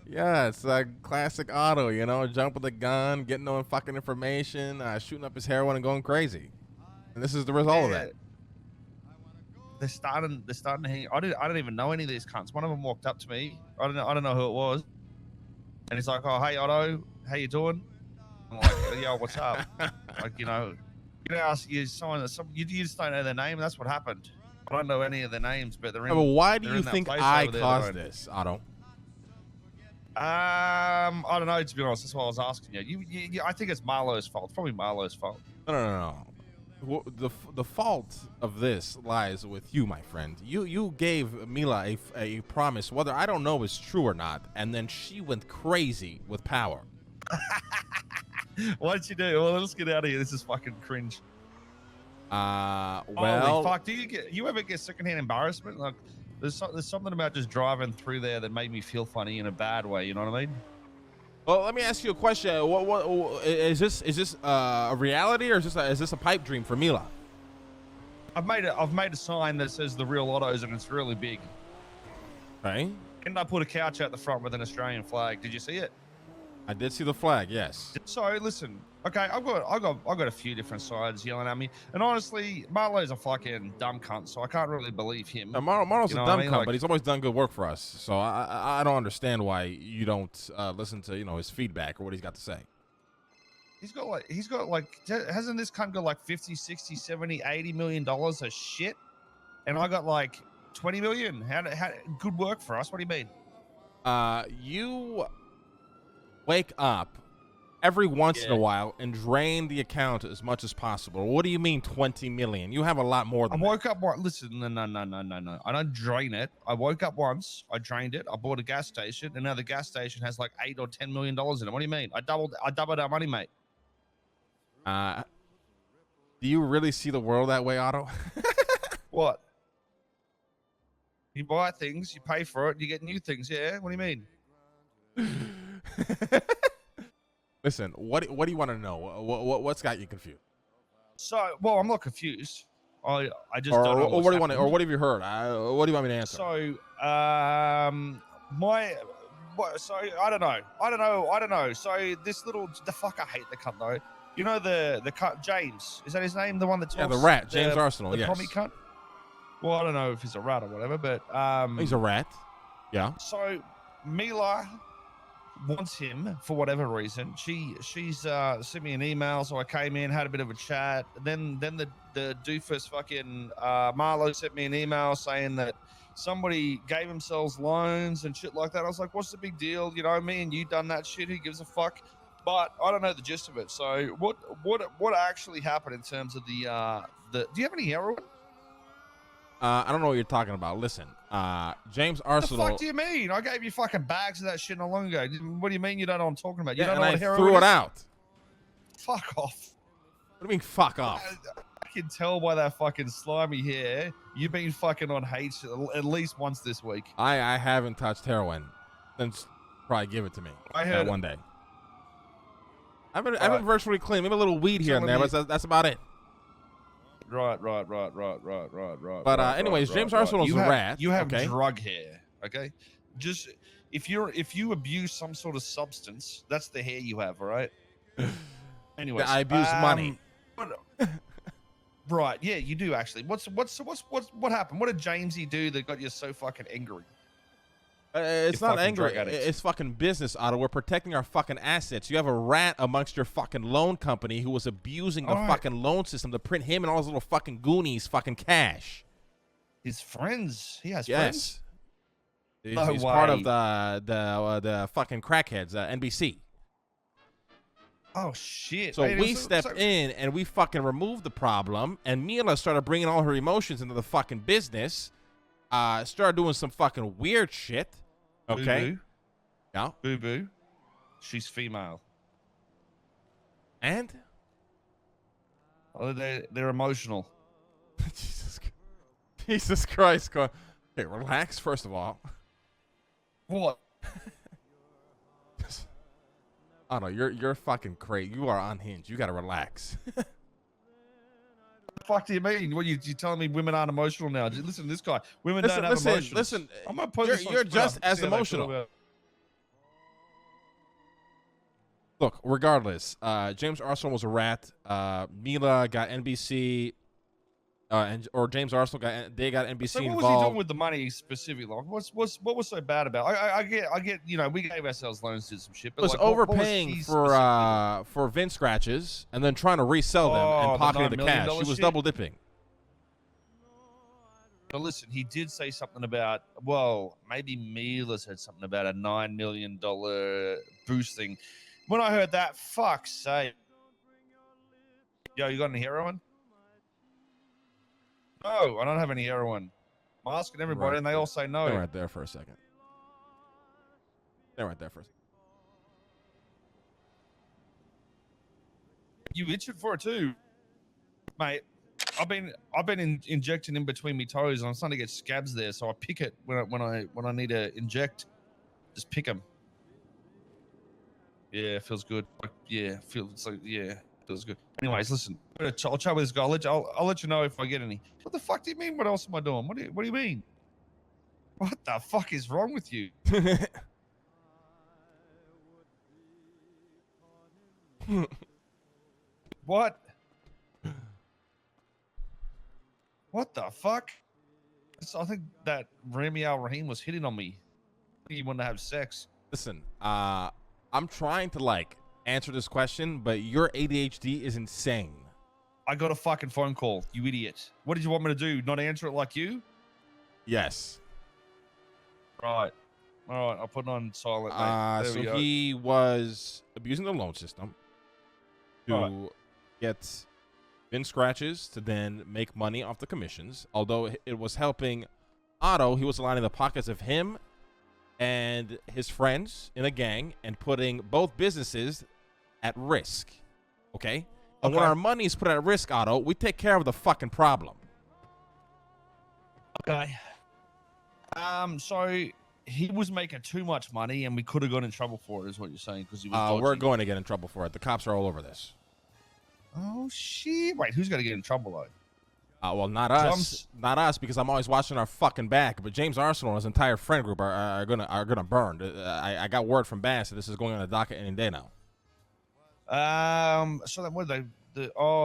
Yeah, it's like classic Otto, you know, jumping the gun, getting no fucking information, shooting up his heroin and going crazy. And this is the result of Yeah. that. They're starting to hang. I don't even know any of these cunts. One of them walked up to me. I don't know who it was, and he's like, "Oh, hey Otto, how you doing?" I'm like, "Yo, what's up?" Like, ask you you just don't know their name. That's what happened. I don't know any of their names, but they're in. But why do they're you in that think place I over there caused this, Otto? I don't know. To be honest, that's what I was asking you. I think it's Marlowe's fault. It's probably Marlowe's fault. No. The fault of this lies with you, my friend. You gave Mila a promise, whether I don't know is true or not, and then she went crazy with power. What did you do? Well, let's get out of here. This is fucking cringe. Well, holy fuck! Do you ever get secondhand embarrassment? Like, there's something about just driving through there that made me feel funny in a bad way. You know what I mean? Well, let me ask you a question. What is this? Is this a reality, or is this a pipe dream for Mila? I've made a sign that says the real Ottos, and it's really big. Okay. And I put a couch out the front with an Australian flag. Did you see it? I did see the flag. Yes. So listen, okay, I've got a few different sides yelling at me, and honestly, Marlowe's a fucking dumb cunt, so I can't really believe him. Marlo's a dumb cunt, like, but he's always done good work for us. So I don't understand why you don't listen to his feedback or what he's got to say. He's got like hasn't this cunt got like 50, 60, 70, 80 million dollars of shit, and I got like 20 million. How good work for us? What do you mean? You wake up every once in a while and drain the account as much as possible. What do you mean 20 million? You have a lot more than I woke up one. Listen, no. I don't drain it. I woke up once. I drained it. I bought a gas station, and now the gas station has like $8 or $10 million in it. What do you mean? I doubled our money, mate. Do you really see the world that way, Otto? What? You buy things, you pay for it, you get new things. Yeah. What do you mean? Listen, what do you want to know? What's got you confused? So, well, I'm not confused. I just or, don't know. Or what do you want? Or what have you heard? What do you want me to answer? So, So I don't know. So this the fuck, I hate the cunt though. You know the cunt James, is that his name? The one that talks, yeah, the rat, James Arsenal. The yes. commie cunt. Well, I don't know if he's a rat or whatever, but he's a rat. Yeah. So Mila wants him for whatever reason. She's sent me an email, so I came in, had a bit of a chat. Then the doofus fucking Marlo sent me an email saying that somebody gave themselves loans and shit like that. I was like, what's the big deal? You know, me and you done that shit. Who gives a fuck? But I don't know the gist of it. So what actually happened in terms of the do you have any heroin? I don't know what you're talking about. Listen, James Arsenal. What the fuck do you mean? I gave you fucking bags of that shit not long ago. What do you mean you don't know what I'm talking about? You don't know what heroin is? Threw it out. Fuck off. What do you mean, fuck off? I can tell by that fucking slimy hair, you've been fucking on H at least once this week. I haven't touched heroin since probably give it to me. I heard one day. I've been virtually clean. Maybe a little weed here and there, but that's about it. Right. But anyways, James Arsenal's a rat. You have drug hair, okay? Just if you abuse some sort of substance, that's the hair you have, all right? Anyways, I abuse money. Right, yeah, you do actually. What happened? What did Jamesy do that got you so fucking angry? It's not angry. It's fucking business, Otto. We're protecting our fucking assets. You have a rat amongst your fucking loan company who was abusing the fucking loan system to print him and all his little fucking goonies fucking cash. His friends. He has friends. He's part of the fucking crackheads, NBC. Oh shit! So we stepped in and we fucking removed the problem, and Mila started bringing all her emotions into the fucking business. Started doing some fucking weird shit. Okay. Boo-boo. Yeah. Boo boo. She's female. And? Oh, they're emotional. Jesus Christ. Okay, relax, first of all. What? Oh no, you're fucking crazy. You are unhinged. You gotta relax. What the fuck do you mean? What you telling me women aren't emotional now? Listen to this guy. Women don't have emotions. Listen, I'm gonna put you're just as emotional. Look, regardless, James Arsenal was a rat. Mila got NBC, or James Arsenal got NBC So what involved. was he doing with the money specifically? Like, what was so bad about it? I get. You know, we gave ourselves loans to some shit, but Was like, overpaying what was for VIN scratches and then trying to resell them and pocketing the cash. He was double dipping. But listen, he did say something about, well, maybe Mila said something about a $9 million boost thing. When I heard that, fuck's sake. Yo, you got any heroin? No, I don't have any heroin. I'm asking everybody, and they all say no. Stay right there for a second. Stay right there for a second. You itching for it too, mate. I've been injecting in between my toes, and I'm starting to get scabs there. So I pick it when I need to inject. Just pick them. Yeah, it feels good. Feels good. Anyways, listen, I'll chat with this guy. I'll let you know if I get any. What the fuck do you mean? What else am I doing? What do you mean? What the fuck is wrong with you? What? What the fuck? I think that Rami Al Rahim was hitting on me. I think he wanted to have sex. Listen, I'm trying to like answer this question, but your ADHD is insane. I got a fucking phone call, you idiot. What did you want me to do? Not answer it like you? Yes. Right. All right, I'll put it on silent. There we go. He was abusing the loan system to get VIN scratches to then make money off the commissions. Although it was helping Otto, he was lining the pockets of him and his friends in a gang and putting both businesses at risk. Okay? And when our money is put at risk, Otto, we take care of the fucking problem. Okay. So he was making too much money, and we could have got in trouble for it, is what you're saying, because he was dodgy. We're going to get in trouble for it. The cops are all over this. Oh, shit. Wait, who's going to get in trouble, though? Well, not us. Not us, because I'm always watching our fucking back. But James Arsenal and his entire friend group are gonna burn. I got word from Bass that this is going on the docket any day now. So then what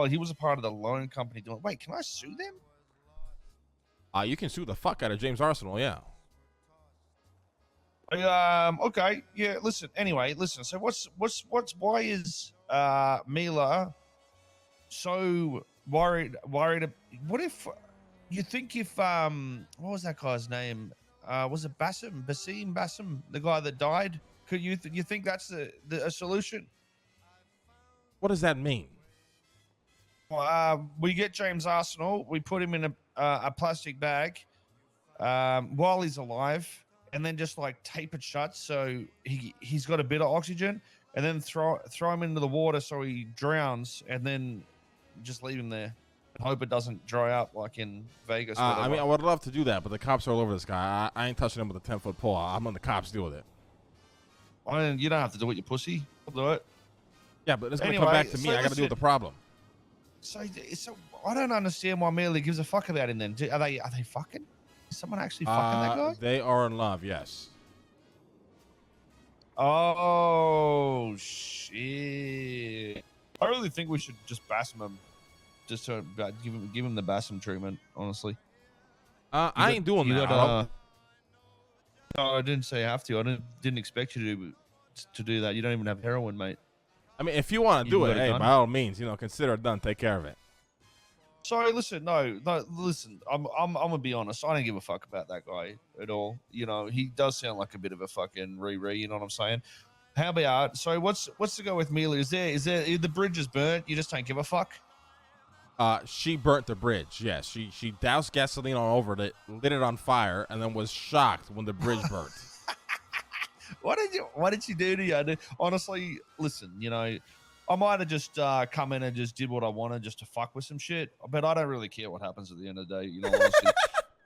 he was a part of the loan company doing. Wait, can I sue them? You can sue the fuck out of James Arsenal, yeah. Okay, yeah. Listen. So why is Mila so worried? What if you think if what was that guy's name? Was it Basim, the guy that died? Could you think that's a solution? What does that mean? We get James Arsenal, we put him in a plastic bag while he's alive, and then just like tape it shut so he's got a bit of oxygen, and then throw him into the water so he drowns, and then just leave him there and hope it doesn't dry up like in Vegas. I mean, I would love to do that, but the cops are all over this guy. I ain't touching him with a 10-foot pole. I'm letting the cops deal with it. You don't have to do it, you pussy. I'll do it. Yeah, but it's going to come back to me. I got to deal with the problem. So I don't understand why Mila gives a fuck about him then. Are they fucking? Is someone actually fucking that guy? They are in love, yes. Oh, shit. I really think we should just bassam him. Just to give him the bassam treatment, honestly. I ain't doing that. No, I didn't say you have to. I didn't expect you to do that. You don't even have heroin, mate. I mean, if you want to do it, hey, by all means, consider it done. Take care of it. Sorry, listen, no, listen. I'm gonna be honest. I don't give a fuck about that guy at all. He does sound like a bit of a fucking re. You know what I'm saying? How about what's the go with Mila? Is the bridge is burnt? You just don't give a fuck? She burnt the bridge. Yes, she doused gasoline all over it, lit it on fire, and then was shocked when the bridge burnt. What did she do to you? Honestly, listen, I might have just come in and just did what I wanted just to fuck with some shit, but I don't really care what happens at the end of the day. Honestly.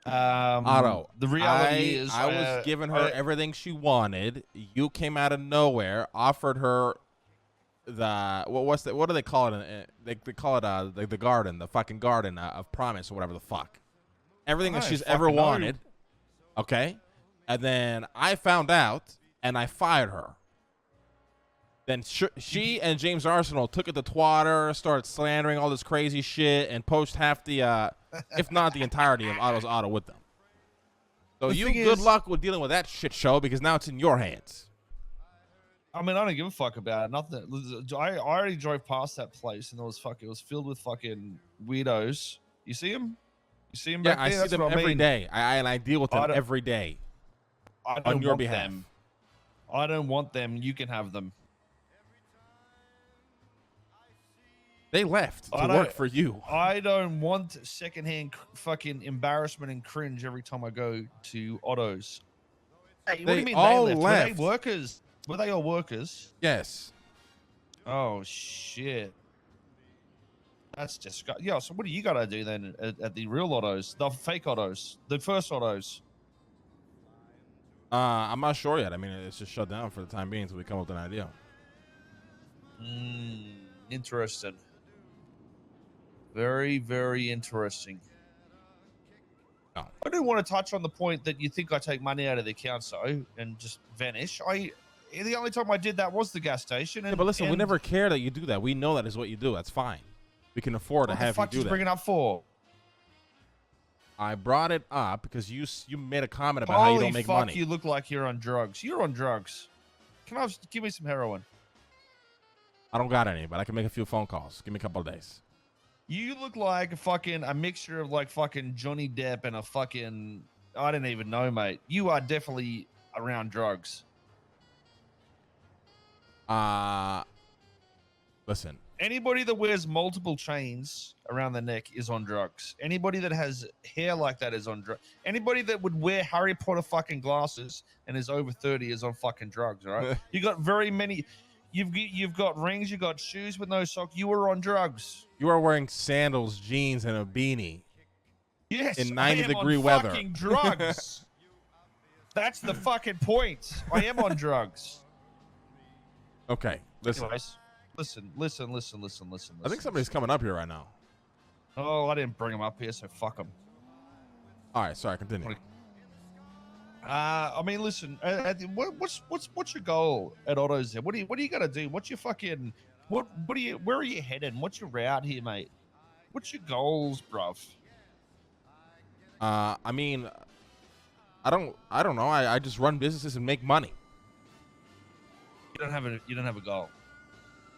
Otto, the reality is I was giving her everything she wanted. You came out of nowhere, offered her what do they call it? They call it the garden, the fucking garden of promise or whatever the fuck. Everything that she's ever wanted. Okay, and then I found out and I fired her. Then she and James Arsenal took it to Twitter, started slandering all this crazy shit, and poached half the, if not the entirety of Otto's Auto with them. So good luck with dealing with that shit show because now it's in your hands. I mean, I don't give a fuck about it. Nothing. I already drove past that place and it was filled with fucking weirdos. You see them? You see them back there? I see them every day. I deal with them every day. On your behalf. I don't want them. You can have them. They left to work for you. I don't want secondhand fucking embarrassment and cringe every time I go to Otto's. Hey, what do you mean they left? Were they workers? Were they all workers? Yes. Oh, shit. That's disgusting. Yeah, so what do you got to do then at the real Ottos? The fake Ottos? The first Ottos? I'm not sure yet. I mean, it's just shut down for the time being until we come up with an idea. Interesting. Very, very interesting. Oh. I do want to touch on the point that you think I take money out of the account and just vanish. The only time I did that was the gas station. But listen, we never care that you do that. We know that is what you do. That's fine. We can afford to have you do that. What the fuck you bring it up for? I brought it up because you made a comment about how you don't make money. Holy fuck, you look like you're on drugs. You're on drugs. Give me some heroin? I don't got any, but I can make a few phone calls. Give me a couple of days. You look like a mixture of like fucking Johnny Depp and a fucking, I don't even know, mate. You are definitely around drugs. Listen. Anybody that wears multiple chains around the neck is on drugs. Anybody that has hair like that is on drugs. Anybody that would wear Harry Potter fucking glasses and is over 30 is on fucking drugs, all right? You got very many. You've got rings, you got shoes with no sock. You were on drugs. You are wearing sandals, jeans, and a beanie. Yes, in 90-degree on weather. Fucking drugs. That's the fucking point. I am on drugs. Okay, listen. Anyways, listen. I think somebody's coming up here right now. Oh, I didn't bring him up here, so fuck him. All right, sorry, continue. I mean, listen. What's your goal at Otto's? What do you got to do? What's your fucking where are you heading? What's your route here, mate? What's your goals, bruv? I mean, I don't know. I just run businesses and make money. You don't have a goal.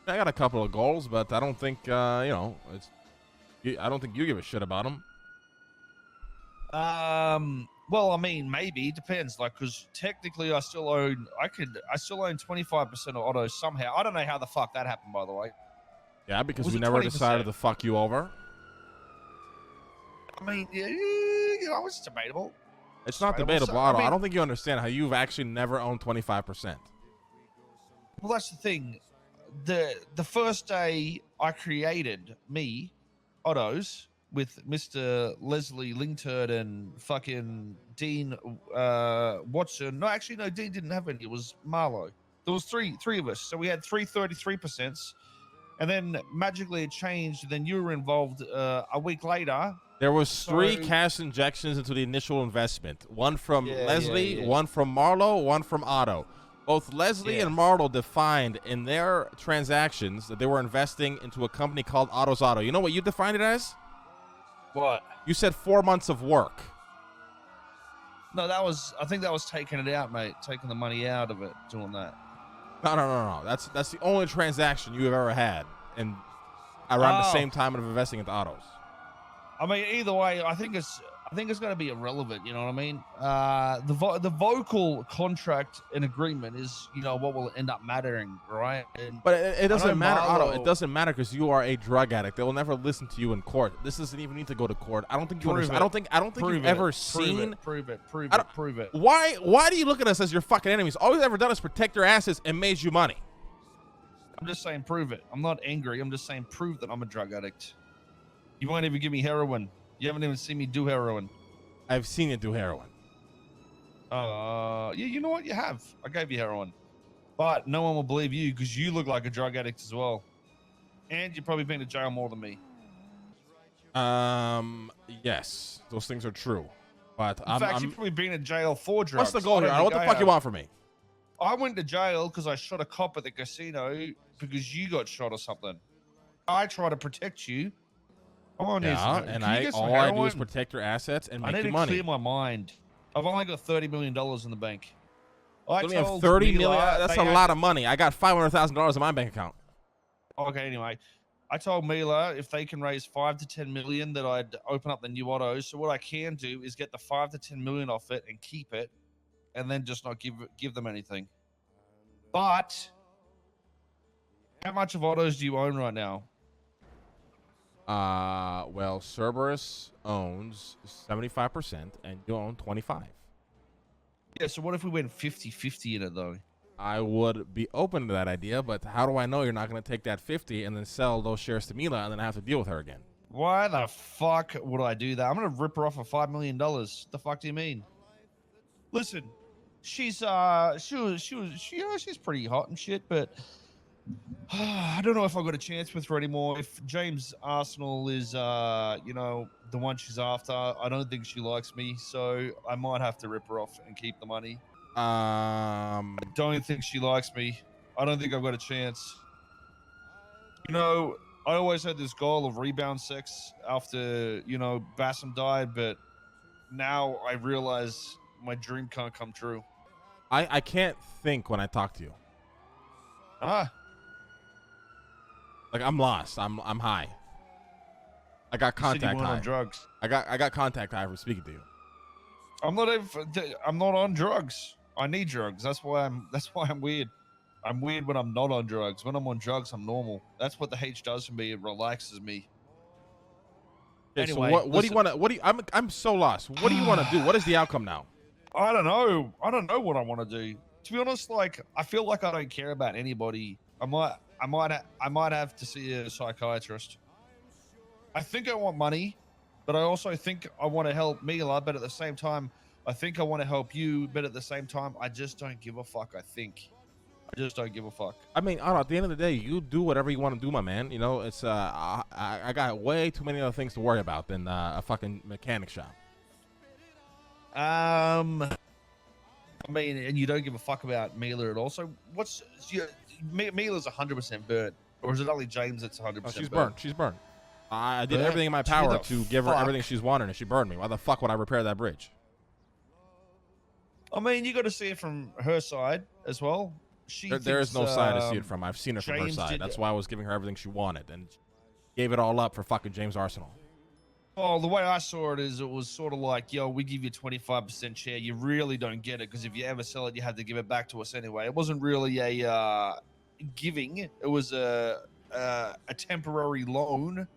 I got a couple of goals, but I don't think I don't think you give a shit about them. Well, I mean, maybe it depends. Like, because technically, I still own 25% of Otto somehow. I don't know how the fuck that happened, by the way. Yeah, because we never 20%? Decided to fuck you over. I mean, yeah, it's debatable. It's not debatable, Otto. I don't think you understand how you've actually never owned 25%. Well, that's the thing. The first day I created Otto's, with Mr. Leslie Lingturd and fucking Dean Watson. No, actually, no, Dean didn't have any. It was Marlo. There was three of us. So we had 33%. And then magically it changed. And then you were involved a week later. There was 3 cash injections into the initial investment. One from Leslie, one from Marlo, one from Otto. Both Leslie and Marlo defined in their transactions that they were investing into a company called Otto's Auto. You know what you defined it as? What? You said 4 months of work. No, I think that was taking it out, mate. Taking the money out of it, doing that. No. That's the only transaction you have ever had, and around the same time of investing into autos. I mean, either way, I think it's going to be irrelevant. You know what I mean? The vocal contract and agreement is, what will end up mattering, right? But it doesn't matter, Otto. It doesn't matter because you are a drug addict. They will never listen to you in court. This doesn't even need to go to court. I don't think you understand. I don't think you've ever seen. Prove it. Why do you look at us as your fucking enemies? All we've ever done is protect your asses and made you money. I'm just saying, prove it. I'm not angry. I'm just saying, prove that I'm a drug addict. You won't even give me heroin. You haven't even seen me do heroin. I've seen you do heroin. Yeah, you know what? You have. I gave you heroin. But no one will believe you because you look like a drug addict as well. And you've probably been to jail more than me. Yes. Those things are true. But in fact, you've probably been in jail for drugs. What's the goal here? What the fuck you want from me? I went to jail because I shot a cop at the casino because you got shot or something. I try to protect you. Yeah, and all I do is protect your assets and make you money. I need to clear my mind. I've only got $30 million in the bank. I only have $30 million. That's a lot of money. I got $500,000 in my bank account. Okay, anyway, I told Mila if they can raise 5 to 10 million that I'd open up the new autos. So what I can do is get the 5 to 10 million off it and keep it, and then just not give them anything. But how much of autos do you own right now? Well, Cerberus owns 75% and you own 25%. Yeah, so what if we went 50-50 in it, though? I would be open to that idea, but how do I know you're not going to take that 50 and then sell those shares to Mila and then I have to deal with her again? Why the fuck would I do that? I'm going to rip her off for $5 million. The fuck do you mean? Listen, she's pretty hot and shit, but I don't know if I've got a chance with her anymore. If James Arsenal is, the one she's after, I don't think she likes me, so I might have to rip her off and keep the money. I don't think she likes me. I don't think I've got a chance. You know, I always had this goal of rebound sex after, Bassam died, but now I realize my dream can't come true. I can't think when I talk to you. Like I'm lost. I'm high. I got contact high. On drugs. I got contact high from speaking to you. I'm not on drugs. I need drugs. That's why I'm weird. I'm weird when I'm not on drugs. When I'm on drugs, I'm normal. That's what the H does for me. It relaxes me. Okay, anyway, so what do you want to? I'm so lost. What do you want to do? What is the outcome now? I don't know. I don't know what I want to do. To be honest, like I feel like I don't care about anybody. I might have to see a psychiatrist. I think I want money, but I also think I want to help Mila. But at the same time, I think I want to help you. But at the same time, I just don't give a fuck. I just don't give a fuck. I mean, at the end of the day, you do whatever you want to do, my man. You know, it's I got way too many other things to worry about than a fucking mechanic shop. I mean, and you don't give a fuck about Mila at all. So Mila's 100% burnt, or is it only James that's 100%? Oh, she's burnt. She's burnt. I did everything in my power to give her everything she's wanted, and she burned me. Why the fuck would I repair that bridge? I mean, you got to see it from her side as well. There is no side to see it from. I've seen it from her side. That's why I was giving her everything she wanted, and gave it all up for fucking James Arsenal. Well, the way I saw it is it was sort of like, yo, we give you 25% share. You really don't get it because if you ever sell it, you have to give it back to us anyway. It wasn't really a giving. It was a temporary loan.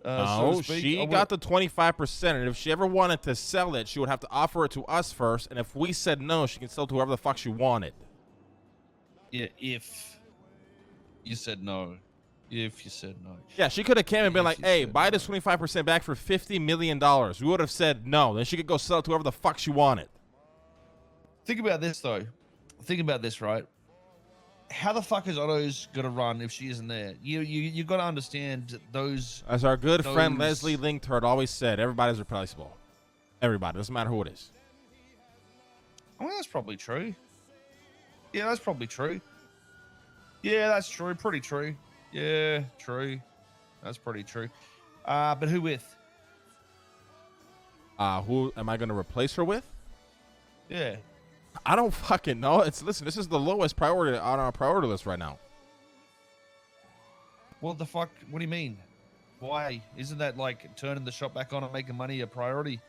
No, she got the 25%, and if she ever wanted to sell it, she would have to offer it to us first, and if we said no, she can sell it to whoever the fuck she wanted. Yeah, if you said no. If you said no. Yeah, she could have came and been like, hey, buy this 25% back for $50 million. We would have said no. Then she could go sell it to whoever the fuck she wanted. Think about this, though. Think about this, right? How the fuck is Otto's going to run if she isn't there? You got to understand those... As our good friend Leslie Linkturd always said, everybody's replaceable. Everybody. Doesn't matter who it is. I mean, that's probably true. Yeah, that's probably true. Yeah, that's true. Pretty true. Yeah, true. That's pretty true. But who with? Who am I going to replace her with? Yeah. I don't fucking know. Listen, this is the lowest priority on our priority list right now. What the fuck? What do you mean? Why? Isn't that like turning the shop back on and making money a priority?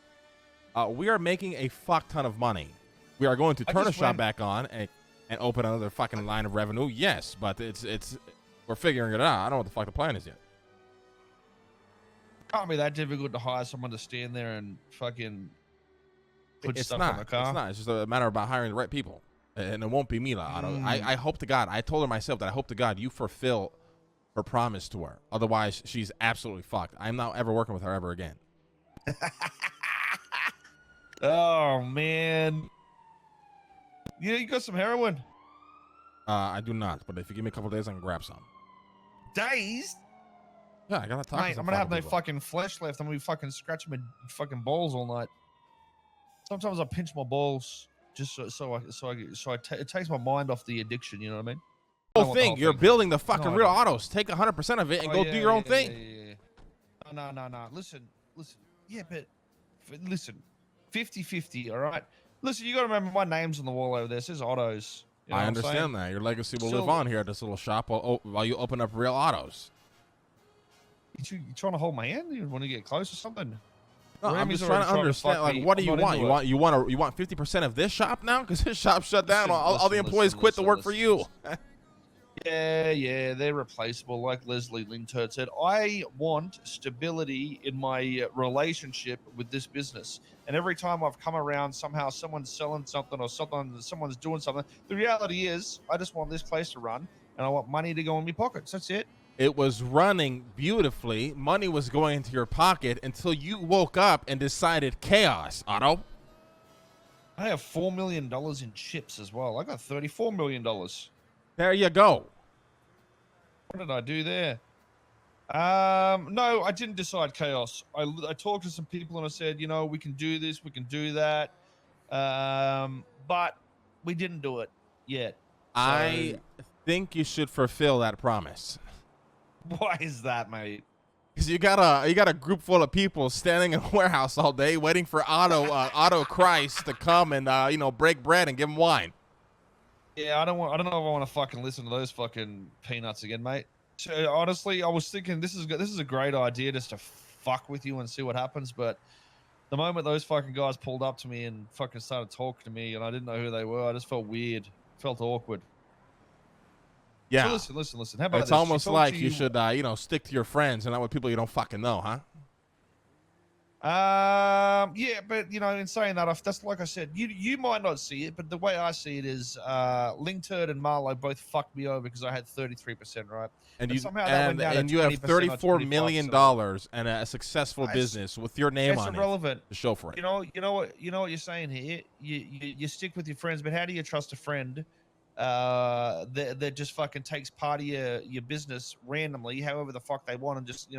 We are making a fuck ton of money. We are going to turn the shop back on and open another fucking line of revenue. Yes, but it's we're figuring it out. I don't know what the fuck the plan is yet. Can't be that difficult to hire someone to stand there and fucking put stuff on the car. It's not. It's just a matter about hiring the right people. And it won't be Mila. I hope to God. I told her myself that I hope to God you fulfill her promise to her. Otherwise, she's absolutely fucked. I'm not ever working with her ever again. Oh, man. Yeah, you got some heroin? I do not. But if you give me a couple days, I can grab some. Days? Yeah, I gotta talk to some I'm gonna have no people. fucking flesh left. I'm gonna be fucking scratching my fucking balls all night. Sometimes I pinch my balls. just it takes my mind off the addiction. You know what I mean? Whole thing. You're building the fucking real autos. Take 100% of it and go do your own thing. No. Listen. Yeah, but listen, 50-50. All right. Listen, you got to remember my name's on the wall over there. It says autos. You know I understand that. Your legacy will live on here at this little shop while you open up real autos. You trying to hold my hand? You want to get close or something? No, I'm just trying to understand. Like, what do you want? You want 50% of this shop now? Because this shop shut down. All the employees quit to work for you. Yeah, they're replaceable. Like Leslie Lingturt said, I want stability in my relationship with this business. And every time I've come around, somehow someone's selling something or someone's doing something. The reality is, I just want this place to run, and I want money to go in my pockets. That's it. It was running beautifully. Money was going into your pocket until you woke up and decided chaos, Otto. I have $4 million in chips as well. I got $34 million. There you go. What did I do there? No, I didn't decide chaos. I talked to some people and I said, you know, we can do this, we can do that. But we didn't do it yet. So... I think you should fulfill that promise. Why is that, mate? Because you got a group full of people standing in a warehouse all day waiting for Otto Christ to come and break bread and give him wine. Yeah, I don't know if I want to fucking listen to those fucking peanuts again, mate. So honestly, I was thinking this is a great idea just to fuck with you and see what happens. But the moment those fucking guys pulled up to me and fucking started talking to me, and I didn't know who they were, I just felt weird, felt awkward. Yeah. So listen. How about it's this? almost like you should stick to your friends and not with people you don't fucking know, huh? Yeah, but in saying that, that's like I said, you might not see it, but the way I see it is, Lingturd and Marlo both fucked me over because I had 33%, right? And you have $34 million and a successful business with your name on irrelevant. To show for it. You know what you're saying here. You stick with your friends, but how do you trust a friend that just fucking takes part of your business randomly, however the fuck they want, and just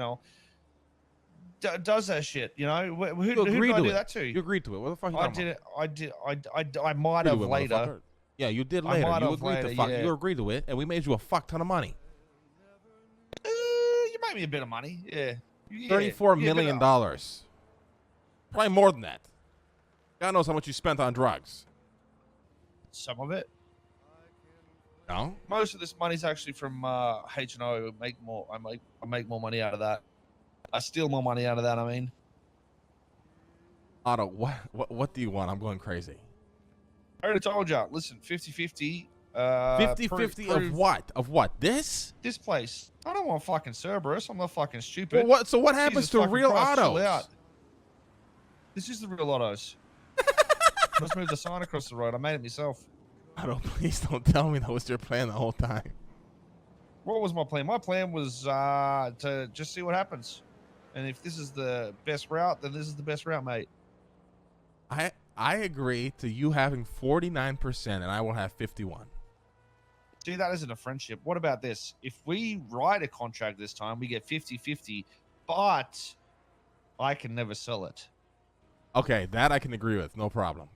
does that shit, Who did I do that to? You agreed to it. What the fuck you talking about? I might have later. Yeah, you did later. You agreed to fuck. You agreed to it, and we made you a fuck ton of money. You made me a bit of money, yeah. $34 million. Probably more than that. God knows how much you spent on drugs. Some of it. No. Most of this money's actually from H&O. I make more money out of that. I steal more money out of that, I mean. Otto, what do you want? I'm going crazy. I already told you. Listen, 50-50. 50-50 of what? Of what? This place. I don't want fucking Cerberus. I'm not fucking stupid. Well, so what happens to real autos? This is the real autos. Let's move the sign across the road. I made it myself. Otto, please don't tell me that was your plan the whole time. What was my plan? My plan was to just see what happens. And if this is the best route, then this is the best route, mate. I agree to you having 49% and I will have 51. See, that isn't a friendship. What about this? If we write a contract this time, we get 50-50, but I can never sell it. Okay, that I can agree with. No problem.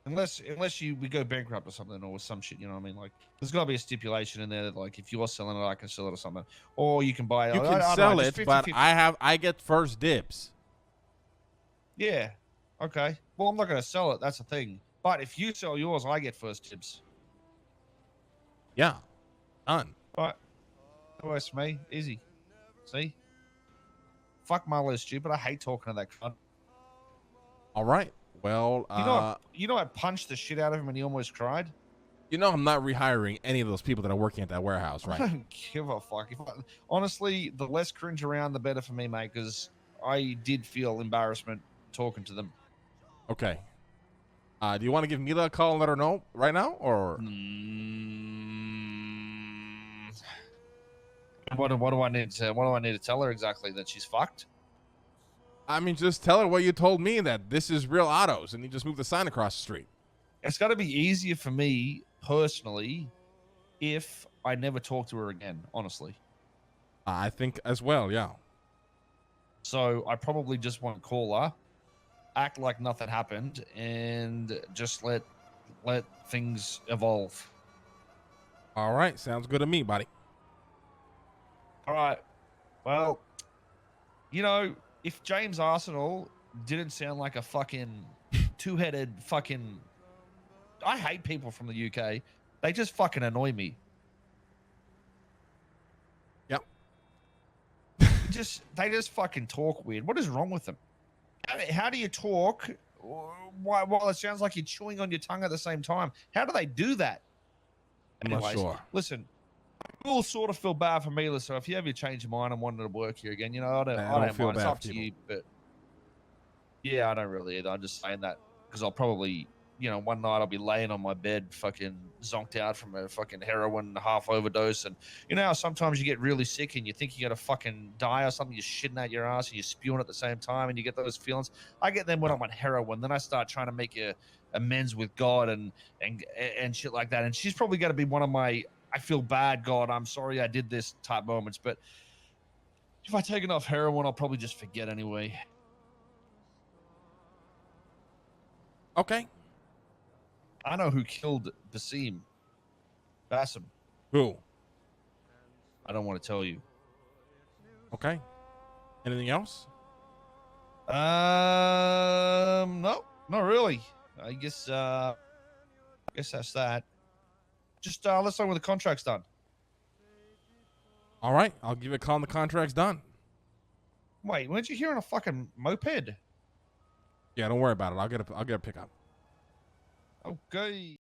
Unless we go bankrupt or something or some shit, you know what I mean? Like, there's got to be a stipulation in there that, like, if you're selling it, I can sell it or something. Or you can buy it. You can sell it, 50, but 50. I get first dibs. Yeah. Okay. Well, I'm not going to sell it. That's the thing. But if you sell yours, I get first dibs. Yeah. Done. All right. That works for me. Easy. See? Fuck Marlo's stupid. I hate talking to that cunt. All right. Well, you know I punched the shit out of him and he almost cried? You know I'm not rehiring any of those people that are working at that warehouse, right? I don't give a fuck. Honestly, the less cringe around, the better for me, mate, because I did feel embarrassment talking to them. Okay. Do you want to give Mila a call and let her know right now, or? What do I need to tell her exactly? That she's fucked? I mean, just tell her what you told me, that this is real autos, and you just move the sign across the street. It's got to be easier for me, personally, if I never talk to her again, honestly. I think as well, yeah. So I probably just won't call her, act like nothing happened, and just let let things evolve. All right, sounds good to me, buddy. All right. Well, you know, if James Arsenal didn't sound like a fucking two-headed fucking... I hate people from the UK. They just fucking annoy me. Yep. They just fucking talk weird. What is wrong with them? How do you talk while it sounds like you're chewing on your tongue at the same time? How do they do that? I'm not sure. Listen, we all sort of feel bad for Mila, so if you ever change your mind and wanted to work here again, you know, I don't feel mind. It's bad up to you, but yeah, I don't really either. I'm just saying that because I'll probably, you know, one night I'll be laying on my bed fucking zonked out from a fucking heroin half overdose, and you know how sometimes you get really sick and you think you're gonna fucking die or something, you're shitting out your ass and you're spewing at the same time and you get those feelings. I get them when I'm on heroin. Then I start trying to make amends with God and shit like that. And she's probably gonna be one of my I feel bad, God, I'm sorry I did this type moments. But if I take enough heroin, I'll probably just forget anyway. Okay. I know who killed Basim. Who? I don't want to tell you. Okay. Anything else? No, not really. I guess that's that. Just let's know when the contract's done. All right, I'll give you a call when the contract's done. Wait, weren't you here on a fucking moped? Yeah, don't worry about it. I'll get a pickup. Okay.